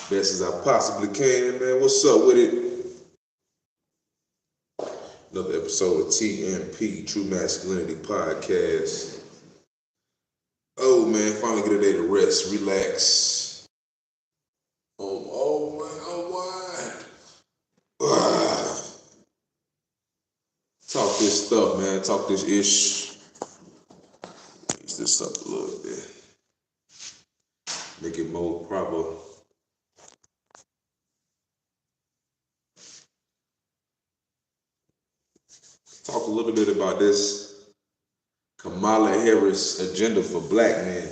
best as I possibly can, man. What's up with it? Another episode of TMP, True Masculinity Podcast. Oh man, finally get a day to rest, relax. Talk this stuff, man. Talk this ish. Use this up a little bit. Make it more proper. Talk a little bit about this Kamala Harris agenda for black men.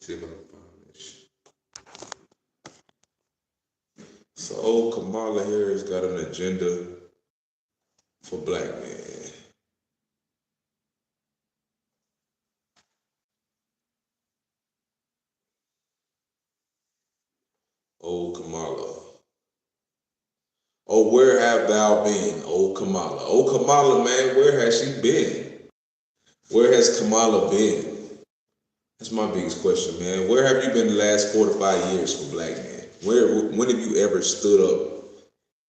See if I can find this. So Kamala Harris got an agenda for black men. Oh Kamala. Oh, where have thou been, oh Kamala? Oh Kamala, man, where has she been? Where has Kamala been? That's my biggest question, man. Where have you been the last 4 to 5 years for black men? When have you ever stood up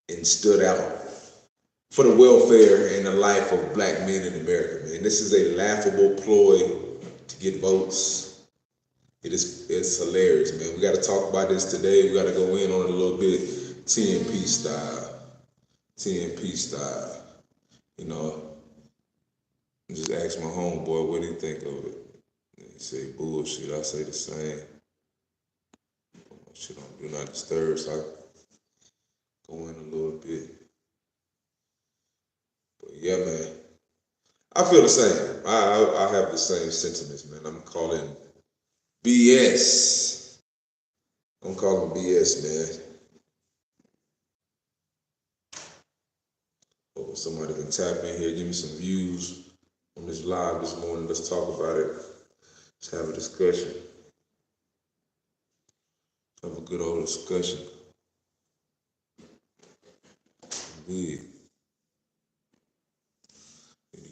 and stood out for the welfare and the life of black men in America, man? This is a laughable ploy to get votes. It's hilarious, man. We got to talk about this today. We got to go in on it a little bit, TNP style. You know, just ask my homeboy what he think of it. He say bullshit. I say the same. Shit on do not disturb, so I go in a little bit. But yeah, man, I feel the same. I have the same sentiments, man. I'm calling BS. I'm calling BS, man. Oh, somebody can tap in here, give me some views on this live this morning. Let's talk about it. Let's have a discussion. Have a good old discussion. Indeed.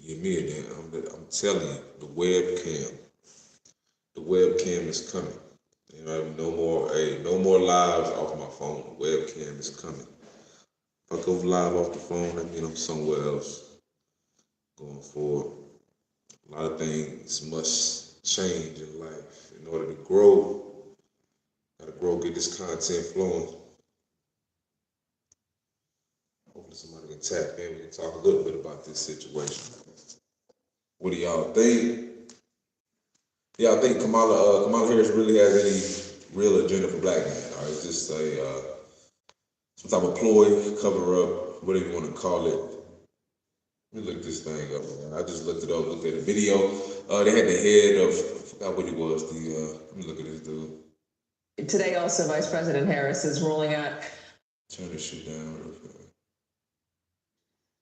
Give me a damn. I'm telling you, the webcam is coming. You know, no more lives off my phone. The webcam is coming. If I go live off the phone, that means I'm somewhere else going forward. A lot of things must change in life in order to grow. Gotta grow, get this content flowing. Hopefully somebody can tap in. We can talk a little bit about this situation. What do y'all think? Y'all think Kamala Harris really has any real agenda for black men? Or is this some type of ploy, cover up, whatever you want to call it? Let me look this thing up, man. I just looked it up, looked at a video. They had the head of, I forgot what he was. Let me look at this dude. Today also, Vice President Harris is rolling out. Turn this shit down real quick.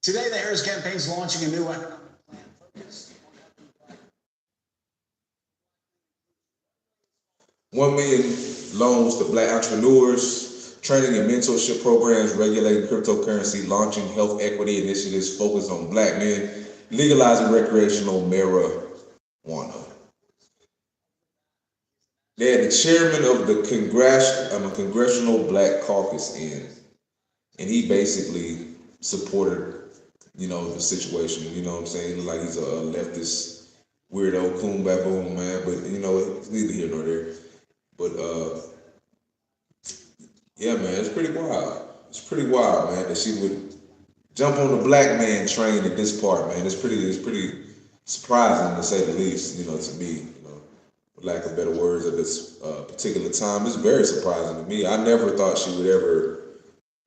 Today, the Harris campaign is launching a new economic plan focused on 1 million loans to black entrepreneurs, training and mentorship programs, regulating cryptocurrency, launching health equity initiatives focused on black men, legalizing recreational marijuana. They had the chairman of the Congressional Black Caucus in, and he basically supported, the situation. You know what I'm saying? He looked like he's a leftist weirdo, coon baboon, man. But it's neither here nor there. But yeah, man, it's pretty wild. It's pretty wild, man, that she would jump on the black man train at this part, man. It's pretty surprising to say the least. To me, for lack of better words, at this particular time, it's very surprising to me. I never thought she would ever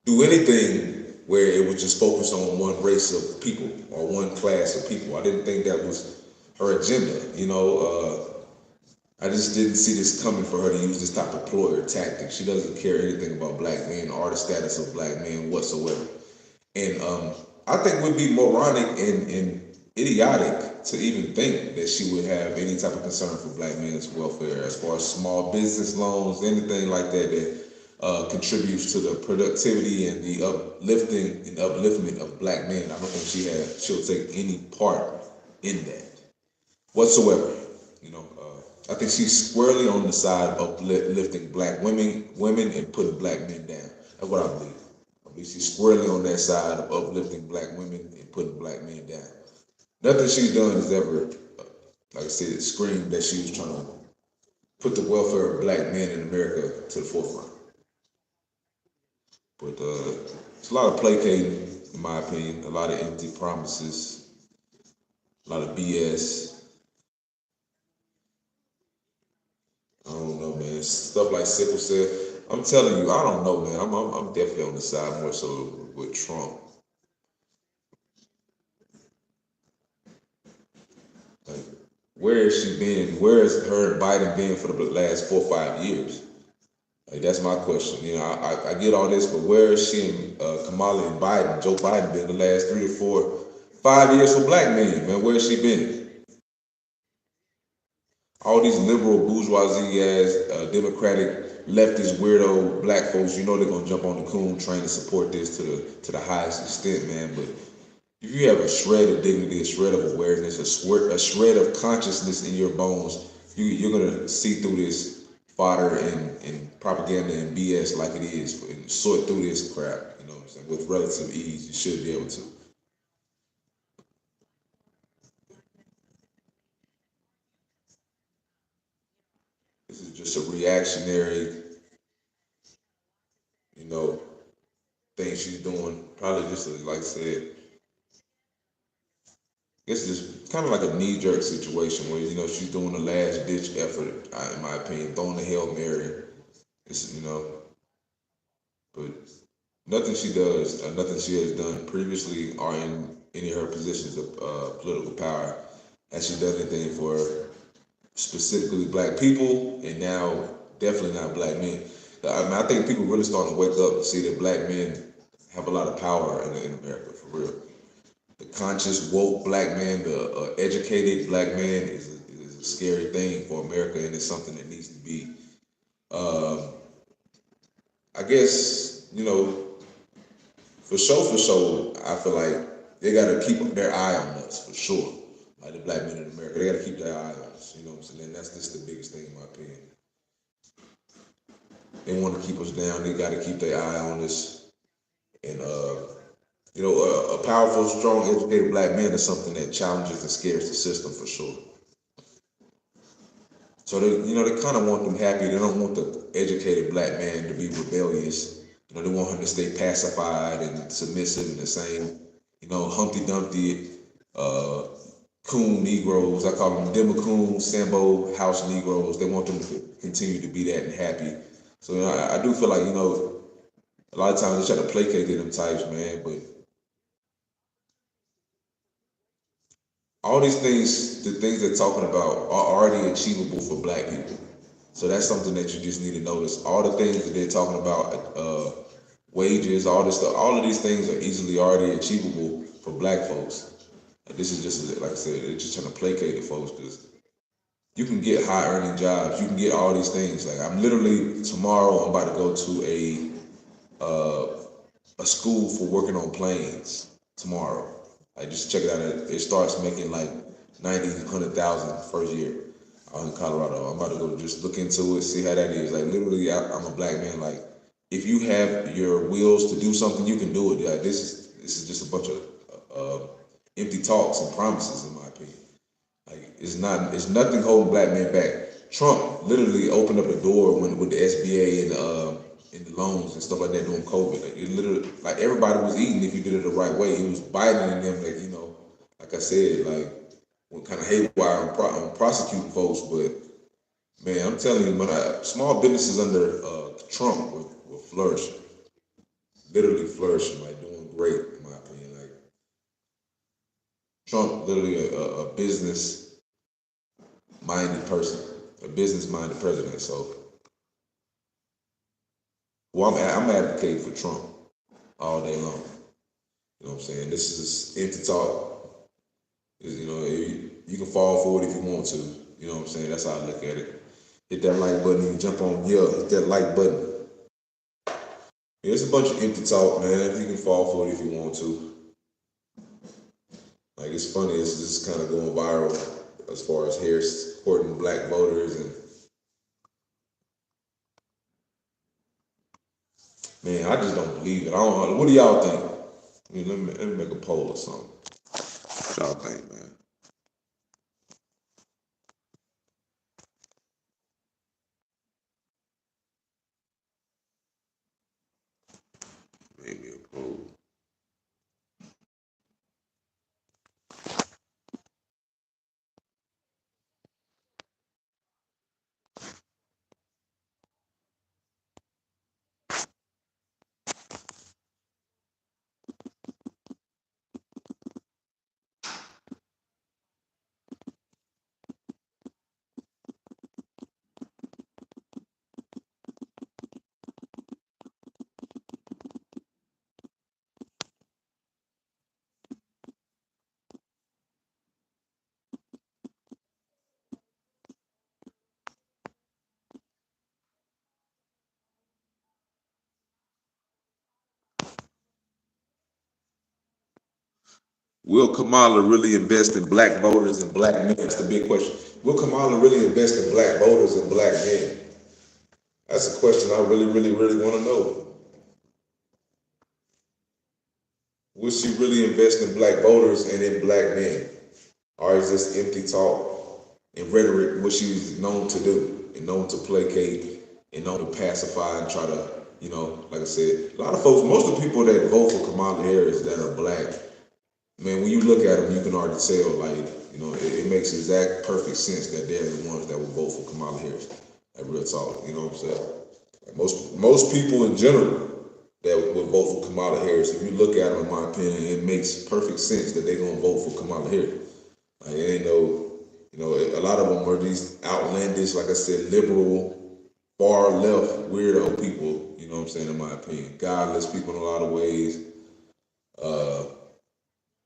do anything where it was just focused on one race of people or one class of people. I didn't think that was her agenda. I just didn't see this coming for her to use this type of ploy or tactic. She doesn't care anything about black men or the status of black men whatsoever. And I think it would be moronic and idiotic to even think that she would have any type of concern for black men's welfare as far as small business loans, anything like that contributes to the productivity and the uplifting and upliftment of black men. I don't think she'll take any part in that whatsoever. I think she's squarely on the side of uplifting black women and putting black men down. That's what I believe. I believe she's squarely on that side of uplifting black women and putting black men down. Nothing she's done has ever, like I said, screamed that she was trying to put the welfare of black men in America to the forefront. But it's a lot of placating, in my opinion, a lot of empty promises, a lot of BS. I don't know, man. Stuff like sickle cell. I'm telling you, I don't know, man. I'm definitely on the side more so with Trump. Like, where has she been? Where has her and Biden been for the last 4 or 5 years? Like, that's my question. You know, I get all this, but where is she and Kamala and Biden, Joe Biden, been the last 3 to 4, 5 years for black men, man? Where has she been? All these liberal bourgeoisie ass, democratic leftist weirdo black folks, you know they're gonna jump on the coon train to support this to the highest extent, man. But if you have a shred of dignity, a shred of awareness, a shred of consciousness in your bones, you're gonna see through this fodder and propaganda and BS like it is, and sort through this crap. You know what I'm saying? With relative ease, you should be able to. This is just a reactionary, you know, thing she's doing. Probably just like I said, it's just kind of like a knee-jerk situation where she's doing a last-ditch effort, in my opinion, throwing the Hail Mary. It's but nothing she does, nothing she has done previously or in any of her positions of political power, has she done anything for specifically black people, and now definitely not black men. I mean, I think people really starting to wake up and see that black men have a lot of power in America, for real. The conscious, woke black man, the educated black man is a scary thing for America, and it's something that needs to be. I guess for sure, I feel like they got to keep their eye on us for sure. Like the black men in America, they got to keep their eye on us. You know what I'm saying? And that's just the biggest thing in my opinion. They want to keep us down. They got to keep their eye on us. And a powerful, strong, educated black man is something that challenges and scares the system for sure. So they kind of want them happy. They don't want the educated black man to be rebellious. They want him to stay pacified and submissive and the same, Humpty Dumpty, coon Negroes. I call them Democcoon, Sambo, House Negroes. They want them to continue to be that and happy. So I do feel like a lot of times they try to placate them types, man. But all these things, the things they're talking about, are already achievable for black people. So that's something that you just need to notice. All the things that they're talking about, wages, all this stuff, all of these things are easily already achievable for black folks. And this is just, like I said, they're just trying to placate the folks because you can get high earning jobs. You can get all these things. Like I'm literally tomorrow, I'm about to go to a school for working on planes tomorrow. Like just check it out. It starts making like 90, 100,000 first year out in Colorado. I'm about to go just look into it, see how that is. Like literally, I'm a black man. Like if you have your wheels to do something, you can do it. Like this is just a bunch of empty talks and promises, in my opinion. Like it's nothing holding black men back. Trump literally opened up the door with the SBA and the loans and stuff like that during COVID. Like it literally, like everybody was eating if you did it the right way. He was biting in them, like I said, like went kind of haywire on prosecuting folks. But man, I'm telling you, small businesses under Trump were flourishing, literally flourishing, like doing great, in my opinion. Like Trump, literally a business-minded person, a business-minded president. So, well, I'm advocating for Trump all day long. You know what I'm saying? This is empty talk. You can fall for it if you want to. You know what I'm saying? That's how I look at it. Hit that like button and jump on. Yeah, hit that like button. Yeah, it's a bunch of empty talk, man. You can fall for it if you want to. Like it's funny. It's just kind of going viral. as far as Harris courting black voters. And man, I just don't believe it. I don't know. What do y'all think? I mean, let me make a poll or something. What y'all think, man? Maybe a poll. Will Kamala really invest in black voters and black men? That's the big question. Will Kamala really invest in black voters and black men? That's a question I really, really, really want to know. Will she really invest in black voters and in black men? Or is this empty talk and rhetoric what she's known to do and known to placate and known to pacify and try to, like I said, a lot of folks, most of the people that vote for Kamala Harris that are black, man, when you look at them, you can already tell, like, it makes exact perfect sense that they're the ones that will vote for Kamala Harris. That real talk, you know what I'm saying? Like most people in general that would vote for Kamala Harris, if you look at them, in my opinion, it makes perfect sense that they're gonna vote for Kamala Harris. Like, it ain't no, a lot of them are these outlandish, like I said, liberal, far left, weirdo people. You know what I'm saying? In my opinion, godless people in a lot of ways.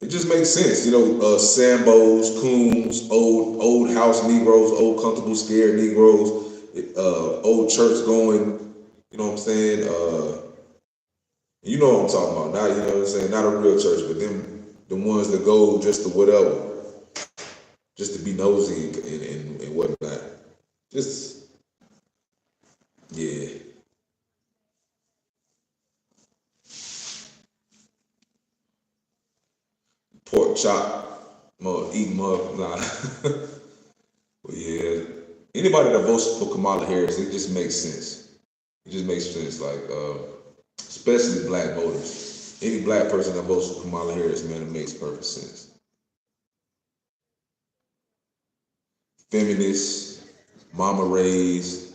It just makes sense, Sambos, coons, old house Negroes, old comfortable scared Negroes, old church going. You know what I'm saying? You know what I'm talking about. Not, you know what I'm saying? Not a real church, but them the ones that go just to whatever, just to be nosy and whatnot. Just yeah. Pork chop, eat them up. Nah. But yeah. Anybody that votes for Kamala Harris, it just makes sense. It just makes sense. Like especially black voters. Any black person that votes for Kamala Harris, man, it makes perfect sense. Feminists, mama raised,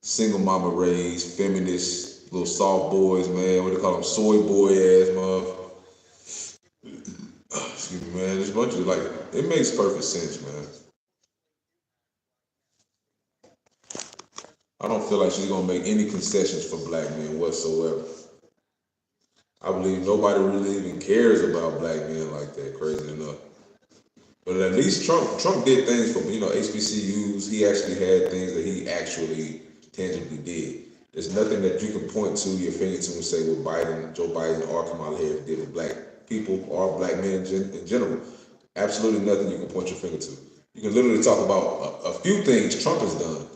single mama raised, feminists, little soft boys, man. What do they call them? Soy boy ass motherfuckers. Excuse me, man. There's a bunch of like, it makes perfect sense, man. I don't feel like she's gonna make any concessions for black men whatsoever. I believe nobody really even cares about black men like that, crazy enough. But at least Trump did things for HBCUs. He actually had things that he actually tangibly did. There's nothing that you can point to your finger to and say what Joe Biden, or Kamala Harris did for black people or black men in general. Absolutely nothing you can point your finger to. You can literally talk about a few things Trump has done.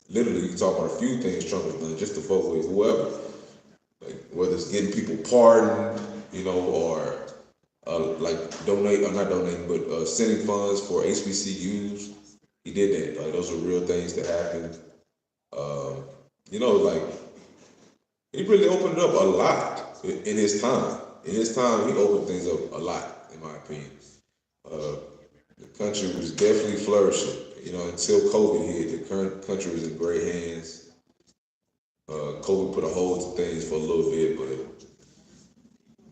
Literally, you can talk about a few things Trump has done just to vote with whoever. Like whether it's getting people pardoned, or like donate or not donating, but sending funds for HBCUs. He did that. Like those are real things that happened. Like he really opened up a lot in his time. In his time, he opened things up a lot, in my opinion. The country was definitely flourishing. Until COVID hit, the current country was in great hands. COVID put a hold to things for a little bit, but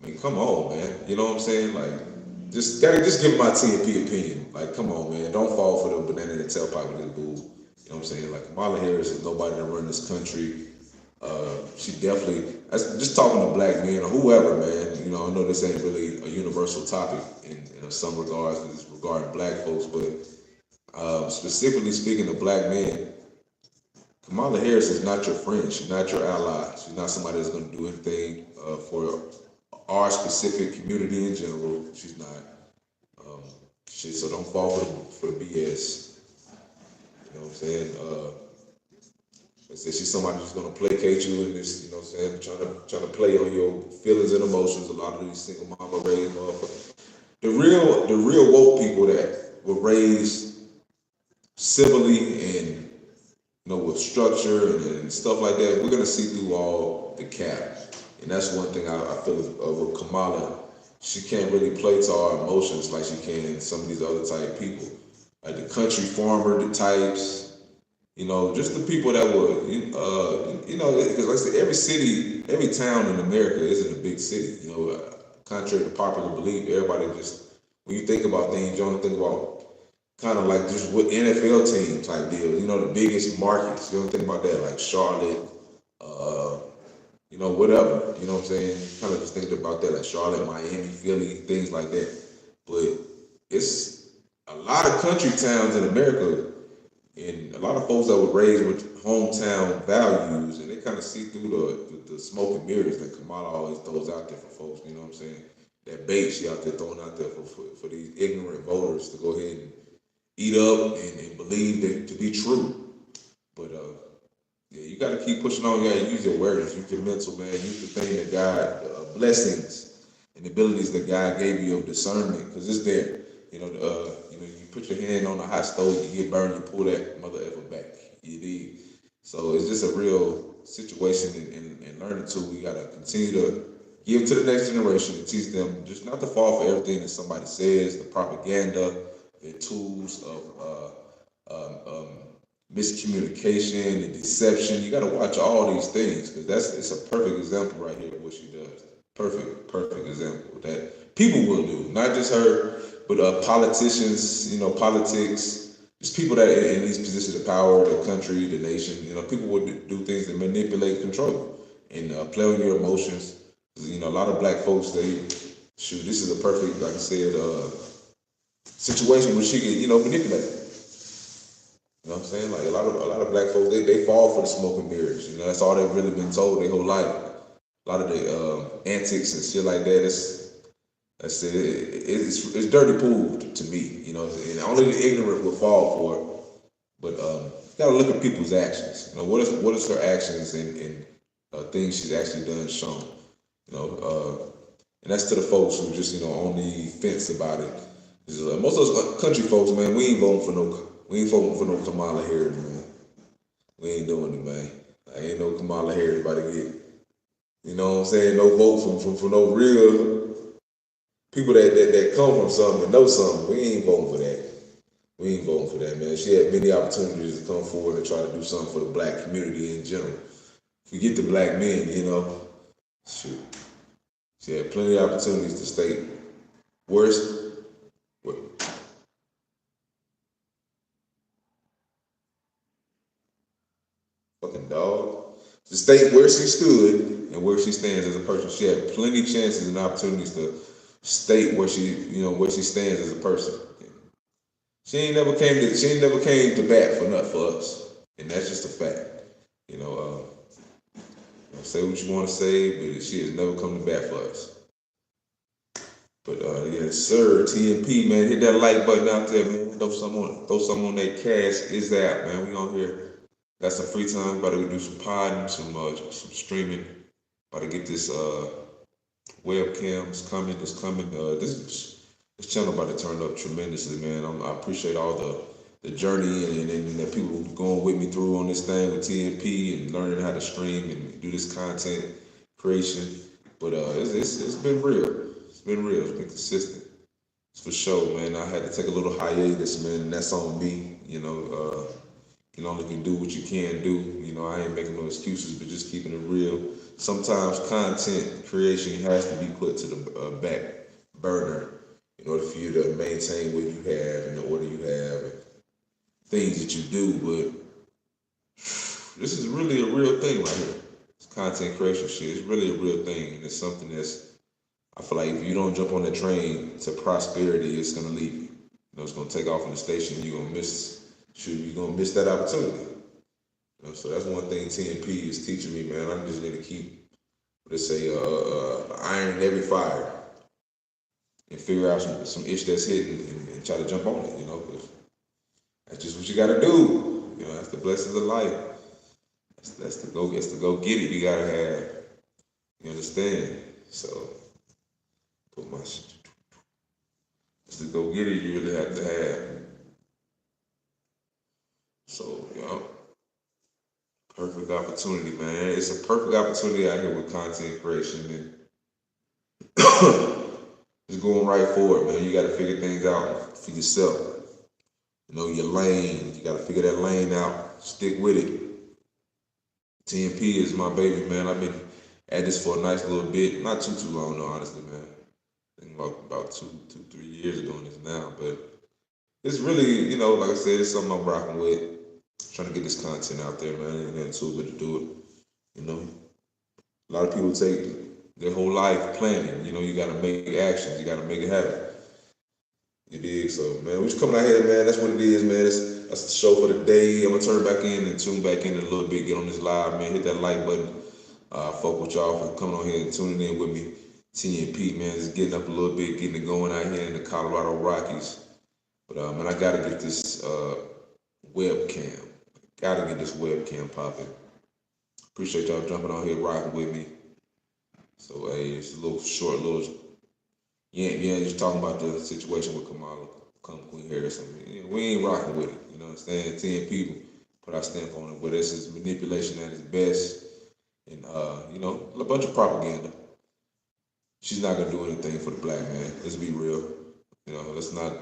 I mean, come on, man. You know what I'm saying? Like, just give my TNP opinion. Like, come on, man. Don't fall for the banana in the tailpipe with this bull. You know what I'm saying? Like, Kamala Harris is nobody to run this country. She definitely, just talking to black men or whoever, man. I know this ain't really a universal topic in some regards, because it's regarding black folks, but specifically speaking to black men, Kamala Harris is not your friend. She's not your ally. She's not somebody that's going to do anything for our specific community in general. She's not. Shit, so don't fall for the BS. You know what I'm saying? Like I said, she's somebody who's gonna placate you and this, you know what I'm saying, trying to play on your feelings and emotions. A lot of these single mama raised motherfuckers. The real woke people that were raised civilly and with structure and stuff like that, we're gonna see through all the cap. And that's one thing I feel with Kamala. She can't really play to our emotions like she can some of these other type people. Like the country farmer, the types, just the people that would, because like I said, every city, every town in America isn't a big city. Contrary to popular belief, everybody just, when you think about things, you don't think about kind of like just what NFL team type deal. The biggest markets. You don't think about that, like Charlotte, uh, whatever. You know what I'm saying? Kind of just thinking about that, like Charlotte, Miami, Philly, things like that. But it's a lot of country towns in America, and a lot of folks that were raised with hometown values, and they kind of see through the smoke and mirrors that Kamala always throws out there for folks. You know what I'm saying? That bait she out there throwing out there for these ignorant voters to go ahead and eat up and believe that to be true. But yeah, you got to keep pushing on. You got to use your awareness, use your mental, man. Use the thing that God, blessings and abilities that God gave you of discernment, because it's there. You put your hand on a hot stove, you get burned, you pull that mother effer back. You dig? So it's just a real situation and learning tool. We got to continue to give to the next generation and teach them just not to fall for everything that somebody says, the propaganda, the tools of miscommunication and deception. You got to watch all these things, because it's a perfect example right here of what she does. Perfect example that people will do, not just her, but politicians. Politics, just people that in these positions of power, the country, the nation. People would do things that manipulate, control, and play on your emotions. A lot of black folks, this is a perfect, like I said, situation where she can, manipulate. You know what I'm saying? Like a lot of black folks, they fall for the smoke and mirrors. That's all they've really been told their whole life. A lot of the antics and shit like that. It's dirty pool to me. And only the ignorant will fall for it. But you gotta look at people's actions. What is her actions and things she's actually done shown. And that's to the folks who just on the fence about it. Most of us country folks, man, we ain't voting for no Kamala Harris, man. We ain't doing it, man. Ain't no Kamala Harris about to get, what I'm saying, no vote from no real people that come from something and know something. We ain't voting for that. We ain't voting for that, man. She had many opportunities to come forward and try to do something for the black community in general. Forget the black men, shoot. She had plenty of opportunities to state worse. Fucking dog. To state where she stood and where she stands as a person. She had plenty of chances and opportunities to state where she stands as a person. She ain't never came to bat for us, and that's just a fact. Say what you want to say, but she has never come to bat for us. But yes, sir, TNP, man, hit that like button out there, man. Throw some on that cash. Is that, man? We on here. Got some free time. About to do some podding, some streaming. About to get this webcams coming. It's coming. This channel about to turn up tremendously, man. I appreciate all the journey and the people going with me through on this thing with TNP and learning how to stream and do this content creation. But it's been real. It's been real. It's been consistent. It's for sure, man. I had to take a little hiatus, man, and that's on me. You can only do what you can do. I ain't making no excuses, but just keeping it real. Sometimes content creation has to be put to the back burner in order for you to maintain what you have and the order you have and things that you do. But this is really a real thing right here. It's content creation shit. It's really a real thing, and it's something I feel like if you don't jump on the train to prosperity, it's gonna leave you. It's gonna take off in the station. You're gonna miss that opportunity. So that's one thing TNP is teaching me, man. I just need to keep, iron in every fire. and figure out some ish that's hidden and try to jump on it, 'cause that's just what you gotta do. That's the blessings of life. That's the go get it. You gotta have. You understand? So put my it's the go get it. You really have to have. So perfect opportunity, man. It's a perfect opportunity out here with content creation and just going right for it, man. You got to figure things out for yourself. Your lane. You got to figure that lane out. Stick with it. TNP is my baby, man. I've been at this for a nice little bit. Not too long, though, honestly, man. I think about 2, 3 years doing this now, but it's really, like I said, it's something I'm rocking with. Trying to get this content out there, man. And then too good to do it. A lot of people take their whole life planning. You got to make actions. You got to make it happen. You dig? So, man, we just coming out here, man. That's what it is, man. That's the show for the day. I'm gonna turn back in and tune back in a little bit. Get on this live, man. Hit that like button. Fuck with y'all for coming on here and tuning in with me. TNP, man, just getting up a little bit, getting it going out here in the Colorado Rockies. But man, I gotta get this webcam. Gotta get this webcam popping. Appreciate y'all jumping on here, rocking with me. So hey, it's a little short, yeah, just talking about the situation with Kamala, Queen Harris. We ain't rocking with it. You know what I'm saying? 10 people put our stamp on it, but this is manipulation at its best, and a bunch of propaganda. She's not gonna do anything for the black man. Let's be real. Let's not.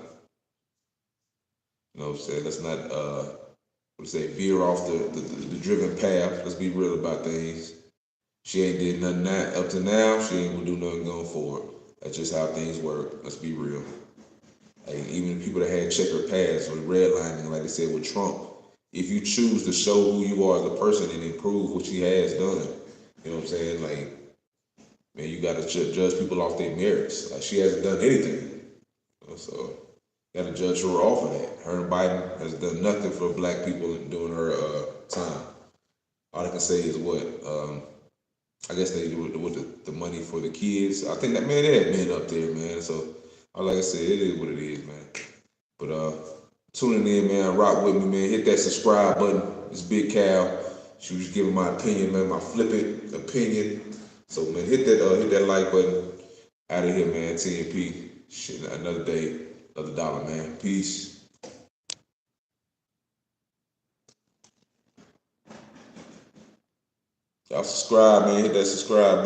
What I'm saying? Let's not. Veer off the driven path. Let's be real about things. She ain't did nothing up to now. She ain't gonna do nothing going forward. That's just how things work. Let's be real. Like, even people that had checkered past or redlining, like they said with Trump, if you choose to show who you are as a person and improve what she has done, you know what I'm saying? Like, man, you got to judge people off their merits. Like, she hasn't done anything. So, you got to judge her off of that. Her and Biden has done nothing for black people during her time. All I can say is what? I guess they do it with the money for the kids. I think that, man, they had men up there, man. So, like I said, it is what it is, man. But tuning in, man, rock with me, man. Hit that subscribe button. It's Big Cal. She was giving my opinion, man, my flippant opinion. So, man, hit that like button. Out of here, man. TNP. Shit, another day, another dollar, man. Peace. Y'all subscribe, man. Hit that subscribe button.